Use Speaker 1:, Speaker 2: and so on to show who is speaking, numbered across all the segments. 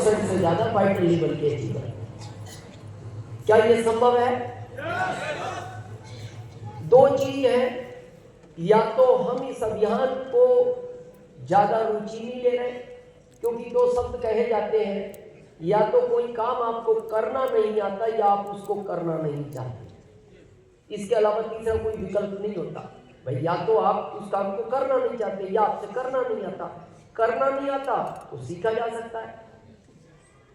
Speaker 1: 50% से ज्यादा vital level के अचीवर। क्या ये संभव है? दो चीज है, या तो हम इस अभियान को ज्यादा रुचि नहीं ले रहे, क्योंकि दो शब्द कहे जाते हैं, या तो कोई काम आपको करना नहीं आता या आप उसको करना नहीं चाहते। इसके अलावा तीसरा कोई विकल्प नहीं होता भाई। या तो आप उस काम को करना नहीं चाहते या आपसे करना नहीं आता। करना नहीं आता तो सीखा जा सकता है,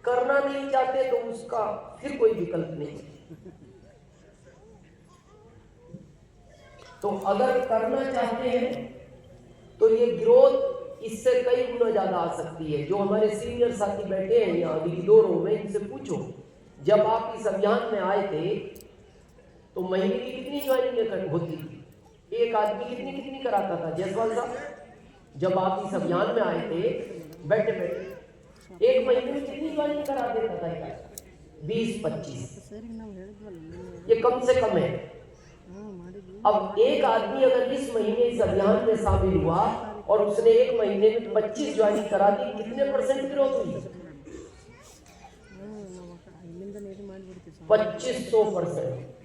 Speaker 1: करना नहीं चाहते तो उसका फिर कोई विकल्प नहीं। तो अगर करना चाहते हैं तो ये ग्रोथ इससे कई गुना ज्यादा आ सकती है। जो हमारे सीनियर साथी बैठे हैं यहाँ विदोरों में, इनसे पूछो जब आप इस अभियान में आए थे तो महीने की कितनी ज्वाइनिंग होती थी? एक आदमी कितनी कितनी कराता था? जयसवाल साहब, जब आप इस अभियान में आए थे बैठे बैठे एक महीने में कितनी ज्वाइनिंग करा देता था? 20-25, ये कम से कम है। अब एक आदमी अगर इस महीने इस अभियान में शामिल हुआ और उसने एक महीने में 25 ज्वाइनिंग करा दी, कितने % ग्रोथ हुई? 2500%।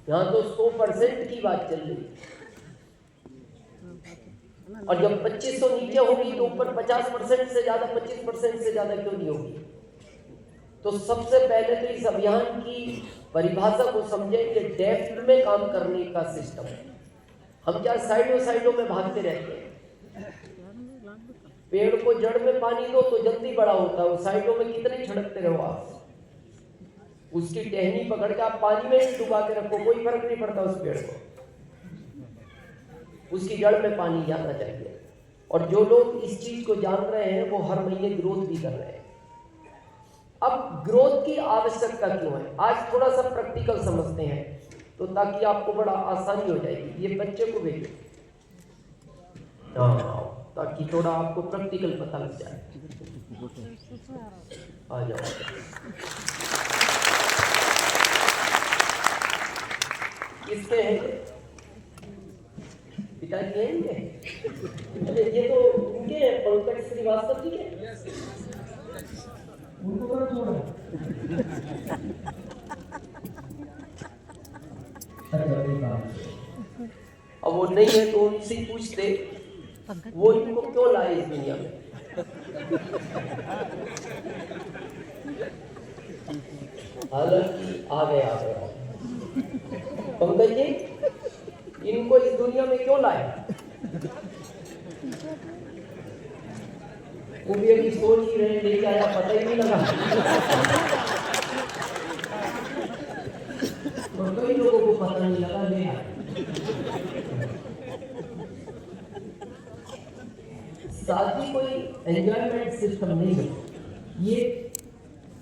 Speaker 1: यहाँ तो 100% की बात चल रही। और जब 2500 नीचे होगी तो ऊपर 50% से ज्यादा, 25% से ज्यादा क्यों नहीं होगी? तो सबसे पहले तो इस अभियान की परिभाषा को समझें कि डेप्थ में काम करने का सिस्टम है। हम क्या साइडों में भागते रहते हैं? पेड़ को जड़ में पानी दो तो जल्दी बड़ा होता है, साइडों में कितने छिड़कते रहो आप? उसकी टहनी पकड़ के आप पानी में ही डुबा के रखो, कोई फर्क नहीं पड़ता उस पेड़ को। उसकी जड़ में पानी जाना चाहिए। और जो लोग इस चीज को जान रहे हैं वो हर महीने ग्रोथ भी कर रहे हैं। अब ग्रोथ की आवश्यकता क्यों है, आज थोड़ा सा प्रैक्टिकल समझते हैं तो ताकि आपको बड़ा आसानी हो जाएगी। ये बच्चे को भेजो ताकि थोड़ा आपको प्रैक्टिकल पता लग जाए। आ जाओ। किसके हैं? पिताजी हैं इनके? ये तो उनके हैं, पंकज श्रीवास्तव जी के। उनको कौन छोड़ा? अब वो नहीं है तो उनसे पूछते वो इनको क्यों लाए इस दुनिया में। हालांकि आ गए पंकज जी, इनको इस दुनिया में क्यों लाए? वो भी अभी सोच ही रहे, लेके आया पता ही नहीं लगा। और कई लोगों को पता नहीं लगा ले आए। शादी कोई एंजॉयमेंट सिस्टम नहीं है। ये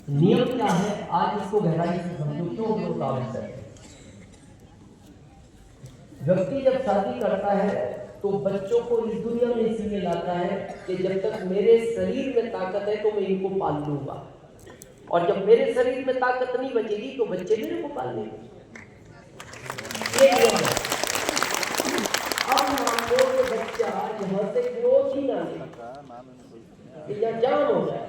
Speaker 1: नियम क्या है, आज इसको गहराई से समझो क्यों ग्रोथ आवश्यक है। व्यक्ति जब शादी करता है तो बच्चों को इस दुनिया में इसलिए लाता है कि जब तक मेरे शरीर में ताकत है तो मैं इनको पाल लूंगा, और जब मेरे शरीर में ताकत नहीं बचेगी तो बच्चे मेरे को पाल लेंगे। ये नियम है। अब मान लो कि बच्चा यहाँ से ग्रोथ ही ना ले या जान हो जाए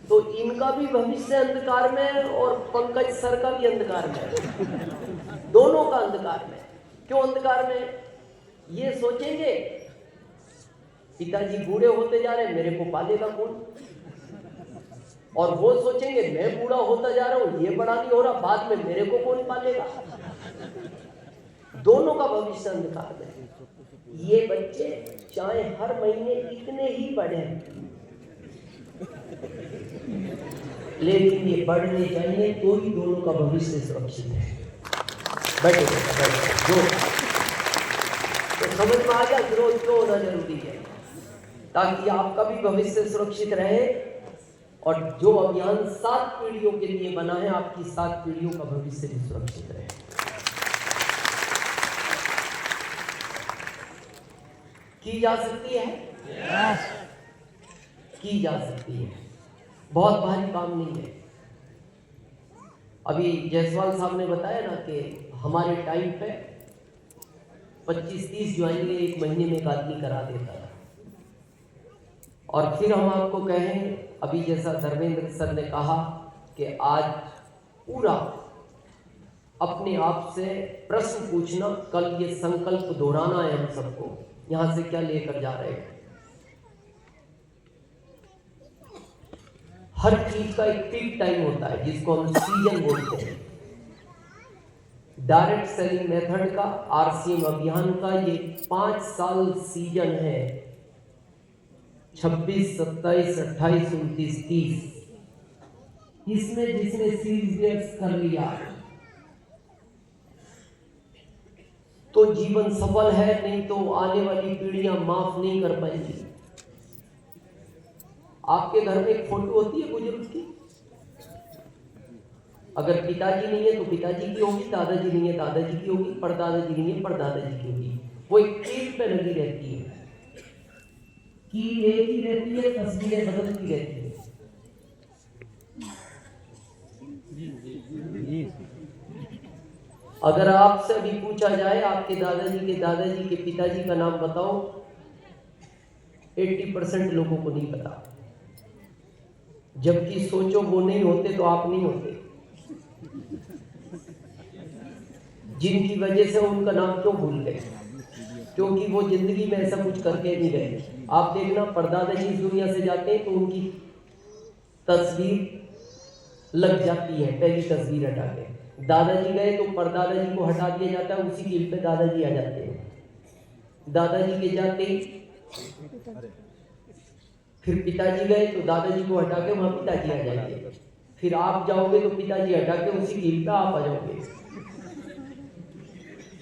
Speaker 1: तो इनका भी भविष्य अंधकार में है और पंकज सर का भी अंधकार में है। दोनों का अंधकार में। क्यों अंधकार में? ये सोचेंगे पिताजी बूढ़े होते जा रहे हैं, मेरे को पालेगा कौन? और वो सोचेंगे मैं बूढ़ा होता जा रहा हूं, ये बड़ा नहीं हो रहा, बाद में मेरे को कौन पालेगा? दोनों का भविष्य अंधकार में। ये बच्चे चाहे हर महीने इतने ही बढ़े, लेकिन ये बढ़ने चाहिए तो ही दोनों का भविष्य सुरक्षित है। बैठे जो तो समझ में आ गया ग्रोथ क्यों होना जरूरी है, ताकि आपका भी भविष्य सुरक्षित रहे। और जो अभियान 7 पीढ़ियों के लिए बना है, आपकी 7 पीढ़ियों का भविष्य भी सुरक्षित रहे। की जा सकती है? की जा सकती है। बहुत भारी काम नहीं है। अभी जयसवाल साहब ने बताया ना कि हमारे टाइम पे 25-30 ज्वाइनिंग एक महीने में एक आदमी करा देता था। और फिर हम आपको कहें, अभी जैसा धर्मेंद्र सर ने कहा कि आज पूरा अपने आप से प्रश्न पूछना, कल ये संकल्प दोहराना है हम सबको, यहाँ से क्या लेकर जा रहे हैं। हर चीज का एक पीक टाइम होता है जिसको हम सीजन बोलते हैं। डायरेक्ट सेलिंग मेथड का, आरसीएम अभियान का ये 5 साल सीजन है, 26, 27, 28, 29, 30। इसमें जिसने सीरियस कर लिया तो जीवन सफल है, नहीं तो आने वाली पीढ़ियां माफ नहीं कर पाएंगी। आपके घर में एक फोटो होती है बुजुर्ग की, अगर पिताजी नहीं है तो पिताजी की होगी, दादाजी नहीं है दादाजी की होगी, परदादाजी नहीं है परदादाजी की होगी। वो एक कील पे लगी रहती है, कील एक ही रहती है, तस्वीरें बदलती रहती है। अगर आपसे अभी पूछा जाए आपके दादाजी के पिताजी का नाम बताओ, 80% लोगों को नहीं पता। जबकि सोचो वो नहीं होते तो आप नहीं होते, जिनकी वजह से उनका नाम क्यों भूल गए, क्योंकि वो जिंदगी में ऐसा कुछ करके नहीं गए। आप देखना, परदादाजी इस दुनिया से जाते हैं तो उनकी तस्वीर लग जाती है, पहली तस्वीर हटा के। दादाजी गए तो परदादाजी को हटा दिया जाता है, उसी के पे दादाजी आ जाते हैं। दादाजी के जाते फिर पिताजी गए तो दादाजी को हटा के वहां पिताजी आ जाएंगे। फिर आप जाओगे तो पिताजी हटा के उसी कील पे आप आ जाओगे,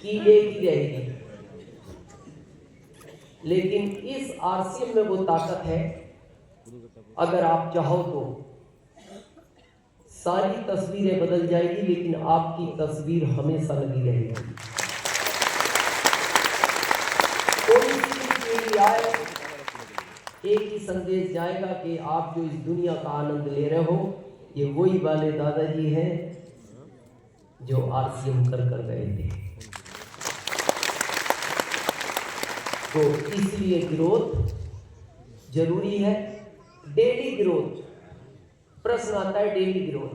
Speaker 1: कील एक ही रहेगी। लेकिन इस आरसीएम में वो ताकत है, अगर आप चाहो तो सारी तस्वीरें बदल जाएगी, लेकिन आपकी तस्वीर हमेशा लगी रहेगी। कोई भी आए, एक ही संदेश जाएगा कि आप जो इस दुनिया का आनंद ले रहे हो, ये वही वाले दादाजी हैं जो आरसीएम कर गए थे। तो इसलिए ग्रोथ जरूरी है, डेली ग्रोथ। प्रश्न आता है डेली ग्रोथ।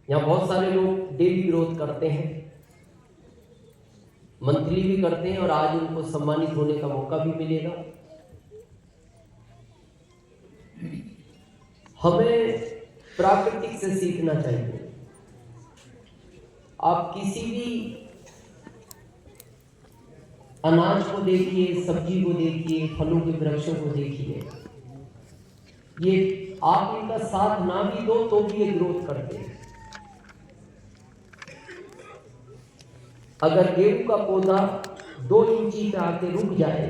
Speaker 1: यहां बहुत सारे लोग डेली ग्रोथ करते हैं, मंथली भी करते हैं, और आज उनको सम्मानित होने का मौका भी मिलेगा। हमें प्राकृतिक से सीखना चाहिए। आप किसी भी अनाज को देखिए, सब्जी को देखिए, फलों के वृक्षों को देखिए, ये आप इनका साथ ना भी दो तो भी ये ग्रोथ करते हैं। अगर गेहूं का पौधा 2 इंची पे आके रुक जाए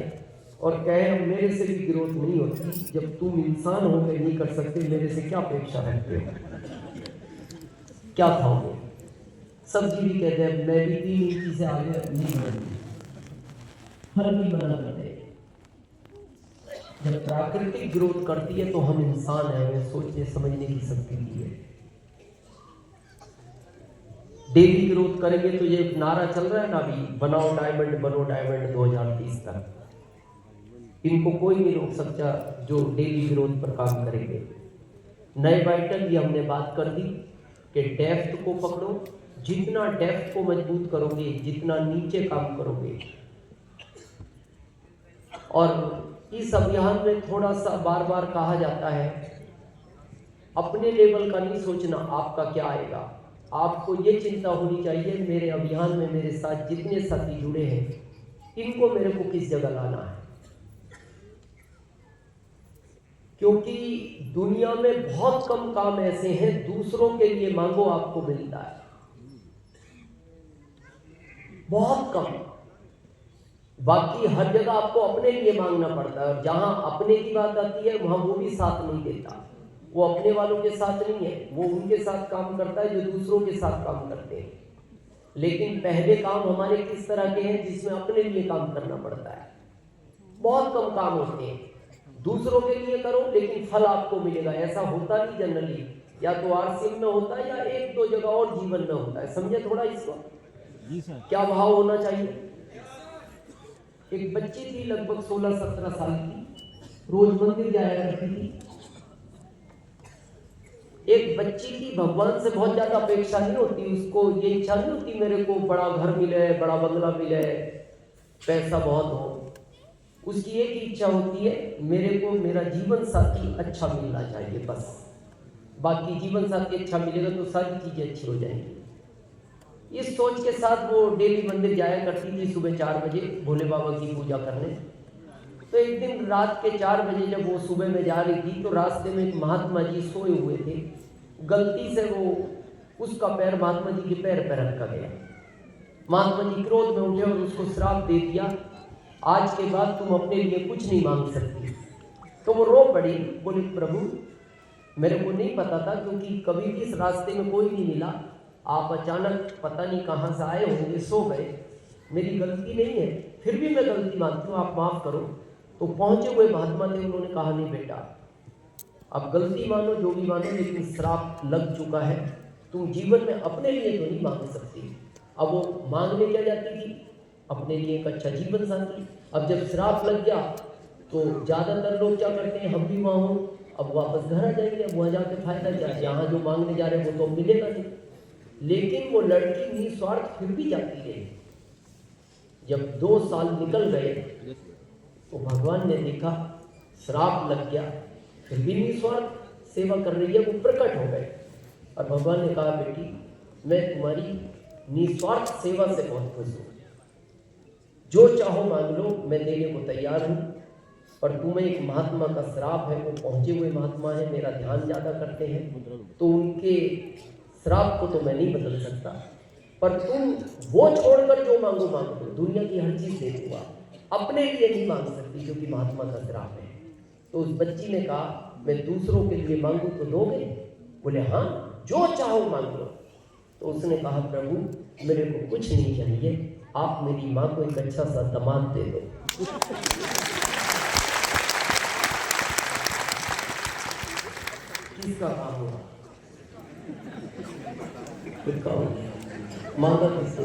Speaker 1: और कहे मेरे से भी ग्रोथ नहीं होती, जब तुम इंसान हो गए नहीं कर सकते, मेरे से क्या अपेक्षा रखते हो, क्या खाओगे। सब्जी भी कहते हैं मैं भी 3 इंची से आगे नहीं बढ़ती, फल भी मना करते हैं। जब प्राकृतिक ग्रोथ करती है तो हम इंसान हैं, हमें सोचने समझने की शक्ति भी है। डेली ग्रोथ करेंगे तो ये एक नारा चल रहा है ना अभी, बनाओ डायमंड बनो डायमंड 2030 तक। इनको कोई नहीं रोक सकता जो डेली ग्रोथ पर काम करेंगे। नए वाइटल की हमने बात कर दी कि डेप्थ को पकड़ो, जितना डेप्थ को मजबूत करोगे, जितना नीचे काम करोगे। और इस अभियान में थोड़ा सा बार बार कहा जाता है, अपने लेवल का नहीं सोचना आपका क्या आएगा। आपको ये चिंता होनी चाहिए मेरे अभियान में मेरे साथ जितने साथी जुड़े हैं, इनको मेरे को किस जगह लाना है। क्योंकि दुनिया में बहुत कम काम ऐसे हैं दूसरों के लिए मांगो आपको मिलता है, बहुत कम। बाकी हर जगह आपको अपने लिए मांगना पड़ता है, और जहां अपने की बात आती है वहां वो भी साथ नहीं देता। वो अपने वालों के साथ नहीं है, वो उनके साथ काम करता है जो दूसरों के साथ काम करते हैं। लेकिन पहले काम हमारे किस तरह के हैं जिसमें अपने लिए काम करना पड़ता है। बहुत कम काम होते हैं, दूसरों के लिए करो लेकिन फल आपको मिलेगा, ऐसा होता नहीं जनरली। या तो आरसीएम में होता है या 1-2 जगह और जीवन में होता है। समझे थोड़ा इसको, क्या भाव होना चाहिए। एक बच्ची थी लगभग 16-17 साल की, रोज मंदिर जाया करती थी। एक बच्ची की भगवान से बहुत ज्यादा अपेक्षा नहीं होती, उसको ये इच्छा नहीं होती मेरे को बड़ा घर मिले, बड़ा बंगला मिले, पैसा बहुत हो। उसकी एक ही इच्छा होती है, मेरे को मेरा जीवन साथी अच्छा मिलना चाहिए, बस। बाकी जीवन साथी अच्छा मिलेगा तो सारी चीजें अच्छी हो जाएंगी। इस सोच के साथ वो डेली मंदिर जाया करती थी सुबह 4 बजे भोले बाबा की पूजा करने। तो एक दिन रात के 4 बजे जब वो सुबह में जा रही थी तो रास्ते में एक महात्मा जी सोए हुए थे। गलती से वो उसका पैर महात्मा जी के पैर पर रखा गया। महात्मा जी क्रोध में उठे और उसको श्राप दे दिया, आज के बाद तुम अपने लिए कुछ नहीं मांग सकती। तो वो रो पड़ी, बोली प्रभु मेरे को नहीं पता था, क्योंकि कभी भी इस रास्ते में कोई नहीं मिला, आप अचानक पता नहीं कहाँ से आए होंगे, सो गए, मेरी गलती नहीं है, फिर भी मैं गलती मानती हूँ, आप माफ़ करो। तो पहुंचे हुए महात्मा थे, उन्होंने कहा नहीं बेटा, अब गलती मानो जो भी मानो, लेकिन श्राप लग चुका है, तुम जीवन में अपने लिए तो नहीं मांग सकती। अब वो मांगने क्या जाती थी, अपने लिए एक अच्छा जीवन साथी। अब जब श्राप लग गया तो ज़्यादातर लोग क्या करते हैं, हम भी वहाँ हो, अब वापस घर आ जाएंगे, अब वहाँ जाके फायदा क्या, यहाँ जो मांगने जा रहे हैं वो तो मिलेगा नहीं। लेकिन वो लड़की निस्वार्थ फिर भी जाती रही। जब 2 साल निकल गए तो भगवान ने देखा श्राप लग गया, फिर भी निस्वार्थ सेवा कर रही है, वो प्रकट हो गए। और भगवान ने कहा बेटी मैं तुम्हारी निस्वार्थ सेवा से बहुत खुश हूँ, जो चाहो मांग लो, मैं देने को तैयार हूँ। पर तुम्हें एक महात्मा का श्राप है, वो पहुँचे हुए महात्मा है, मेरा ध्यान ज़्यादा करते हैं, तो उनके श्राप को तो मैं नहीं बदल सकता, पर तुम वो छोड़कर जो मांगो मांग लो, दुनिया की हर चीज़ दे दूँगा, अपने लिए नहीं मांग सकती क्योंकि महात्मा का श्राप है। तो उस बच्ची ने कहा मैं दूसरों के लिए मांगू तो दोगे? बोले हाँ, जो चाहो मांग लो। तो उसने कहा प्रभु मेरे को कुछ नहीं चाहिए, आप मेरी माँ को एक अच्छा सा दामाद दे दो। किसका काम हुआ? खुद का हो गया। मांगा किससे?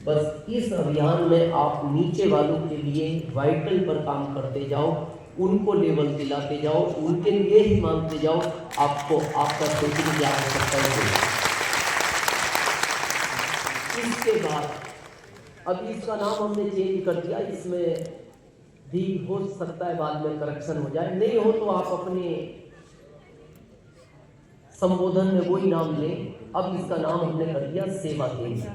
Speaker 1: बस इस अभियान में आप नीचे वालों के लिए वाइटल पर काम करते जाओ, उनको लेवल दिलाते जाओ, उनके लिए ही मांगते जाओ, आपको आपका सोचने की आवश्यकता नहीं। इसके बाद अभी इसका नाम हमने चेंज कर दिया, इसमें भी हो सकता है बाद में करेक्शन हो जाए, नहीं हो तो आप अपने संबोधन में वही नाम लें। अब इसका नाम हमने कर दिया सेवा केंद्र।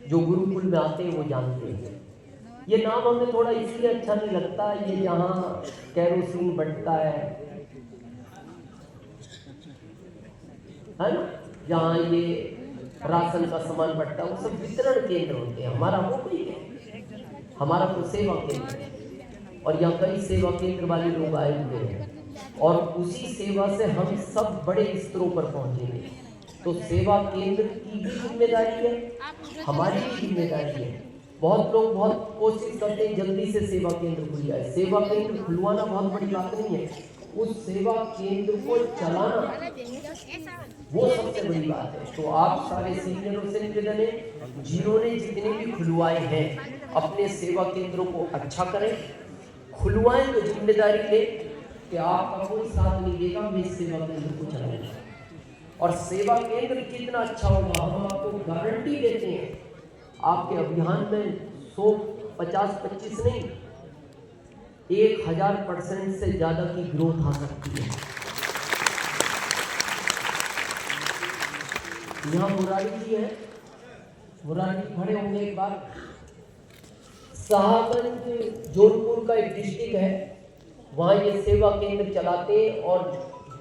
Speaker 1: जो गुरुकुल में आते हैं वो जानते हैं। ये नाम हमें थोड़ा इसलिए अच्छा नहीं लगता, ये जहाँ कैरोसिन बंटता है ना, जहाँ ये राशन का सामान बंटता है, वो सब वितरण केंद्र होते हैं। हमारा वो नहीं है, हमारा तो सेवा केंद्र है। और यहाँ कई सेवा केंद्र वाले लोग आए हुए हैं और उसी सेवा से हम सब बड़े स्तरों पर पहुंचेंगे। तो सेवा केंद्र की भी जिम्मेदारी है, हमारी भी जिम्मेदारी है। बहुत लोग बहुत कोशिश करते हैं जल्दी से सेवा केंद्र खुल जाए। सेवा केंद्र खुलवाना बहुत बड़ी बात नहीं है, उस सेवा केंद्र को चलाना वो सबसे बड़ी बात है। तो आप सारे सीनियरों से निवेदन है, जिन्होंने जितने भी खुलवाए हैं अपने सेवा केंद्रों को अच्छा करें, खुलवाएं तो जिम्मेदारी ले कि आपका कोई साथ नहीं देगा, मैं इस सेवा केंद्र को चलाऊंगा। और सेवा केंद्र कितना अच्छा होगा हम आपको गारंटी देते हैं, आपके अभियान में 150-25 नहीं 1000% से ज्यादा की ग्रोथ आ सकती है। यहाँ मुरारी जी है, मुरारी जी खड़े होंगे एक बार। साहबगंज जौनपुर का एक डिस्ट्रिक्ट है, वहाँ ये सेवा केंद्र चलाते हैं और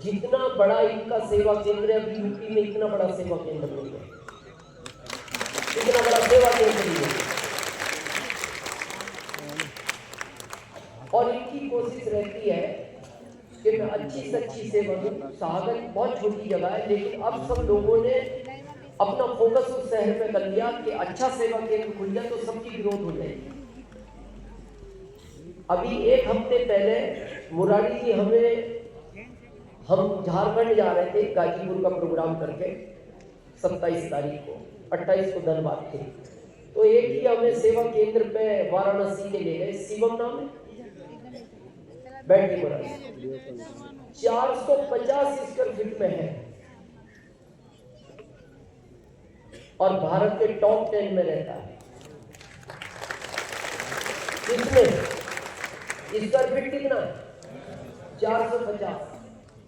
Speaker 1: जितना बड़ा इनका सेवा केंद्र है, अभी यूपी में इतना बड़ा सेवा केंद्र नहीं है, इतना बड़ा सेवा केंद्र नहीं है। और इनकी कोशिश रहती है कि मैं अच्छी से अच्छी सेवा दूँ। साहबगंज बहुत छोटी जगह है, लेकिन अब सब लोगों ने अपना फोकस उस शहर में कर लिया कि अच्छा सेवा केंद्र खुल जाए तो सबकी ग्रोथ हो जाएगी। अभी 1 हफ्ते पहले मुरारी जी हम झारखंड जा रहे थे गाजीपुर का प्रोग्राम करके 27 तारीख को, 28 को धनबाद थे। तो एक ही हमें सेवा केंद्र पे वाराणसी के ले गए, शिवम नाम है, बैठी मरा 450 स्क्वायर फीट में है और भारत के टॉप 10 में रहता है। इसमें स्क्वायर फीट कितना है? 450।